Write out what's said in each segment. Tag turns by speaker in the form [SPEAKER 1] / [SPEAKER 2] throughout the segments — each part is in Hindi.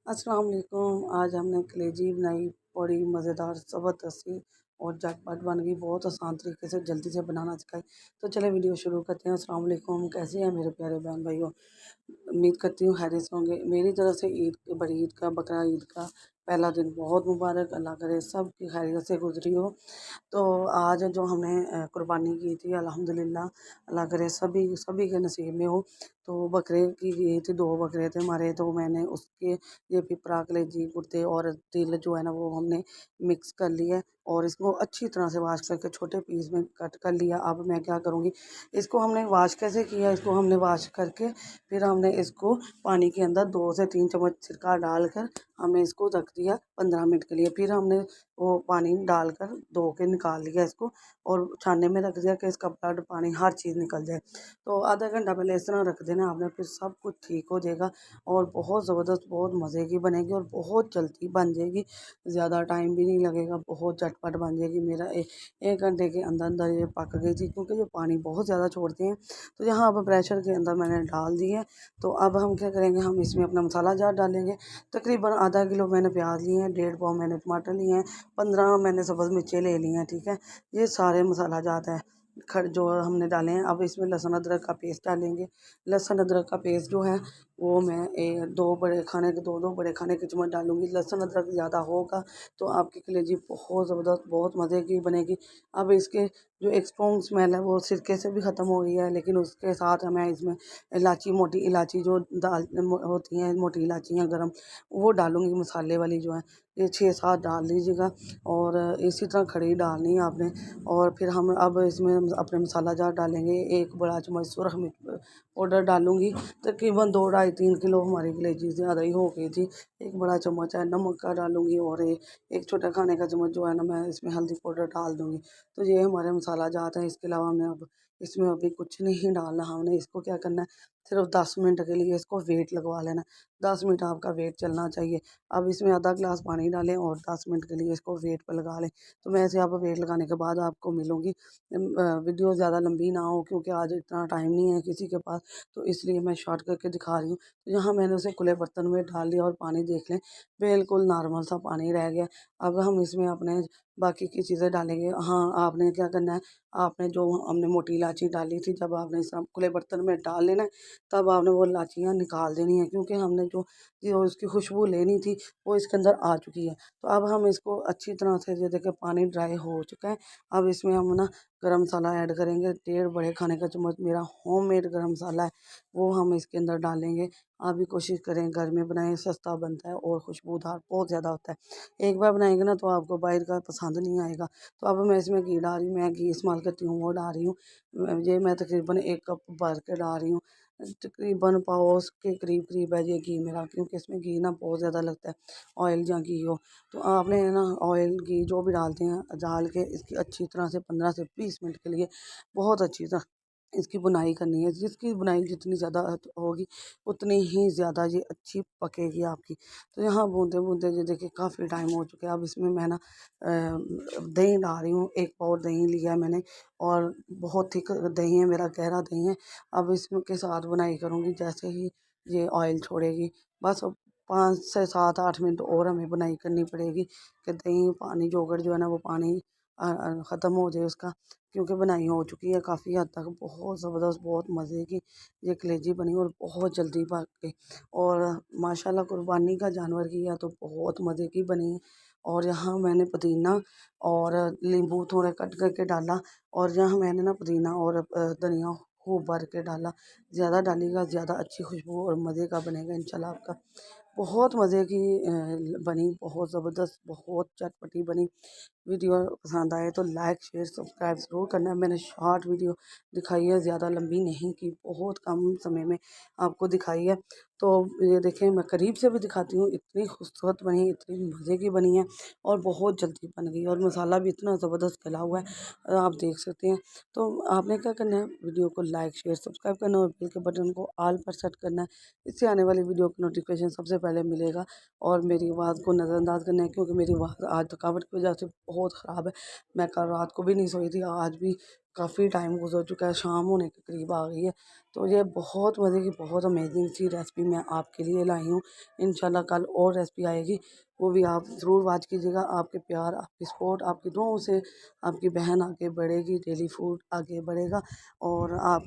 [SPEAKER 1] अस्सलाम वालेकुम। आज हमने कलेजी बनाई, बड़ी मज़ेदार ज़बरदस्ती और झटपट बन गई। बहुत आसान तरीके से जल्दी से बनाना सिखाई। तो चले वीडियो शुरू करते हैं। अस्सलाम वालेकुम, कैसे हैं मेरे प्यारे बहन भाइयों। उम्मीद करती हूँ खैरियत से होंगे। मेरी तरफ से बड़ी ईद का, बकरा ईद का पहला दिन बहुत मुबारक। अल्लाह करे सब की खैरियत से गुजरी हो। तो आज जो हमने कुर्बानी की थी अल्हम्दुलिल्लाह, अल्लाह करे सभी सभी के नसीब में हो। तो बकरे की गई थी, 2 बकरे थे हमारे। तो मैंने उसके ये पिपरा, कलेजी, गुर्दे और दिल जो है ना वो हमने मिक्स कर लिया है और इसको अच्छी तरह से वॉश करके छोटे पीस में कट कर लिया। अब मैं क्या करूँगी, इसको हमने वॉश कैसे किया, इसको हमने वॉश करके फिर हमने इसको पानी के अंदर 2 से 3 चम्मच सिरका डालकर हमने इसको रख दिया 15 मिनट के लिए। फिर हमने वो पानी डालकर धो के निकाल लिया इसको और छानने में रख दिया कि इसका ब्लड, पानी, हर चीज़ निकल जाए। तो आधा घंटा पहले इस तरह रख देना आपने, फिर सब कुछ ठीक हो जाएगा और बहुत ज़बरदस्त, बहुत मज़े की बनेगी और बहुत जल्दी बन जाएगी। ज़्यादा टाइम भी नहीं लगेगा, बहुत झटपट बन जाएगी। मेरा 1 घंटे के अंदर अंदर ये पक गई थी, क्योंकि ये पानी बहुत ज़्यादा छोड़ते हैं। तो यहाँ अब प्रेशर के अंदर मैंने डाल दी है। तो अब हम क्या करेंगे, हम इसमें अपना मसाला जार डालेंगे। तकरीबन आधा किलो मैंने प्याज लिए हैं, 1.5 पाव मैंने टमाटर लिए हैं, 15 मैंने सब्ज़ मिर्चें ले ली हैं। ठीक है, ये सारे मसाला जात है जो हमने डाले हैं। अब इसमें लहसुन अदरक का पेस्ट डालेंगे। लहसुन अदरक का पेस्ट जो है वो मैं 2 बड़े खाने के चम्मच डालूँगी। लहसुन अदरक ज़्यादा होगा तो आपकी कलेजी बहुत ज़बरदस्त, बहुत मज़े की बनेगी। अब इसके जो एक स्ट्रॉन्ग स्मेल है वो सिरके से भी ख़त्म हो गई है, लेकिन उसके साथ मैं इसमें इलायची, मोटी इलायची जो होती हैं, मोटी इलायचियाँ गरम, वो डालूँगी, मसाले वाली जो है। ये 6-7 डाल लीजिएगा और इसी तरह खड़ी डालनी है आपने। और फिर हम अब इसमें हम अपने मसाला जार डालेंगे। 1 बड़ा चम्मच सुरख मिर्च पाउडर डालूँगी। तकरीबन 2 ढाई 3 किलो हमारी कलेजी ज़्यादा ही हो गई थी। 1 बड़ा चम्मच है नमक का डालूँगी और एक छोटा खाने का चम्मच जो है ना मैं इसमें हल्दी पाउडर डाल दूँगी। तो ये हमारे मसाला जात है। इसके अलावा हमने अब इसमें अभी कुछ नहीं डालना। हमने इसको क्या करना है, सिर्फ 10 मिनट के लिए इसको वेट लगवा लेना। 10 मिनट आपका वेट चलना चाहिए। अब इसमें आधा गिलास पानी डालें और 10 मिनट के लिए इसको वेट पे लगा लें। तो मैं ऐसे अब वेट लगाने के बाद आपको मिलूँगी। वीडियो ज़्यादा लंबी ना हो, क्योंकि आज इतना टाइम नहीं है किसी के पास, तो इसलिए मैं शॉर्ट करके दिखा रही हूँ। तो यहाँ मैंने उसे खुले बर्तन में डाल दिया और पानी देख लें, बिल्कुल नॉर्मल सा पानी रह गया। अब हम इसमें अपने बाकी की चीज़ें डालेंगे। हाँ, आपने क्या करना है, आपने जो हमने मोटी इलायची डाली थी, जब आपने इस खुले बर्तन में डाल लेना है, तब आपने वो इलायचियाँ निकाल देनी है, क्योंकि हमने जो जो उसकी खुशबू लेनी थी वो इसके अंदर आ चुकी है। तो अब हम इसको अच्छी तरह से, ये देखिए पानी ड्राई हो चुका है। अब इसमें हम ना गरम मसाला ऐड करेंगे। 1.5 बड़े खाने का चम्मच मेरा होममेड गरम मसाला है, वो हम इसके अंदर डालेंगे। आप भी कोशिश करें घर में बनाएं, सस्ता बनता है और खुशबूदार बहुत ज़्यादा होता है। एक बार बनाएंगे ना तो आपको बाहर का पसंद नहीं आएगा। तो अब मैं इसमें घी डाल रही हूँ, मैं घी इस्तेमाल करती हूँ वो डाल रही हूँ। ये मैं तकरीबन 1 कप भर के डाल रही हूँ। तकरीबन पाव के करीब करीब है ये घी मेरा, क्योंकि इसमें घी ना बहुत ज़्यादा लगता है, ऑयल या घी हो। तो आपने ना ऑयल, घी जो भी डालते हैं डाल के इसकी अच्छी तरह से 15 से 20 मिनट के लिए बहुत अच्छी तरह इसकी बुनाई करनी है। जिसकी बुनाई जितनी ज़्यादा होगी उतनी ही ज़्यादा ये अच्छी पकेगी आपकी। तो यहाँ बूंदे बूंदे ये देखिए काफ़ी टाइम हो चुका है। अब इसमें मैं ना दही डाल रही हूँ। 1 पाव दही लिया है मैंने और बहुत थिक दही है मेरा, गहरा दही है। अब इसमें के साथ बुनाई करूँगी। जैसे ही ये ऑयल छोड़ेगी, बस 5 से 7-8 मिनट और हमें बुनाई करनी पड़ेगी कि दही, पानी, योगर्ट जो है ना वो पानी ख़त्म हो जाए उसका, क्योंकि बनाई हो चुकी है काफ़ी हद तक। बहुत ज़बरदस्त, बहुत मज़े की ये कलेजी बनी और बहुत जल्दी पक गई। और माशाल्लाह कुर्बानी का जानवर किया तो बहुत मज़े की बनी। और यहाँ मैंने पुदीना और नींबू थोड़ा कट करके डाला और यहाँ मैंने ना पुदीना और धनिया खूब भर के डाला। ज़्यादा डालिएगा, ज़्यादा अच्छी खुशबू और मज़े का बनेगा इंशाल्लाह आपका। बहुत मज़े की बनी, बहुत ज़बरदस्त, बहुत चटपटी बनी। वीडियो पसंद आए तो लाइक, शेयर, सब्सक्राइब ज़रूर करना है। मैंने शॉर्ट वीडियो दिखाई है, ज़्यादा लंबी नहीं की, बहुत कम समय में आपको दिखाई है। तो ये देखें, मैं करीब से भी दिखाती हूँ, इतनी खूबसूरत बनी, इतनी मज़े की बनी है और बहुत जल्दी बन गई और मसाला भी इतना ज़बरदस्त गला हुआ है, आप देख सकते हैं। तो आपने क्या करना है, वीडियो को लाइक, शेयर, सब्सक्राइब करना और बेल के बटन को ऑल पर सेट करना है। इससे आने वाली वीडियो का नोटिफिकेशन सबसे पहले मिलेगा। और मेरी आवाज़ को नज़रअंदाज करना है, क्योंकि मेरी आवाज़ आज थकावट की वजह से बहुत ख़राब है। मैं कल रात को भी नहीं सोई थी, आज भी काफ़ी टाइम गुजर चुका है, शाम होने के करीब आ गई है। तो ये बहुत मज़े की, बहुत अमेजिंग सी रेसिपी मैं आपके लिए लाई हूँ। इंशाल्लाह कल और रेसिपी आएगी, वो भी आप ज़रूर वॉच कीजिएगा। आपके प्यार, आपकी सपोर्ट, आपकी दुआओं से आपकी बहन आगे बढ़ेगी, डेली फूड आगे बढ़ेगा और आप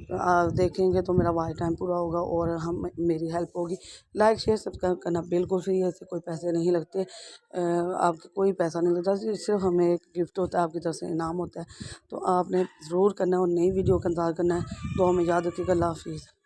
[SPEAKER 1] देखेंगे तो मेरा वॉच टाइम पूरा होगा और हम मेरी हेल्प होगी। लाइक शेयर सब्सक्राइब करना बिल्कुल फ्री है, इससे कोई पैसे नहीं लगते। आपको कोई पैसा नहीं लगता, सिर्फ हमें एक गिफ्ट होता है, आपकी तरफ से इनाम होता है। तो आपने ज़रूर करना है और नई वीडियो का इंतज़ार करना है। दुआ में याद रखिएगा। अल्लाह हाफिज़।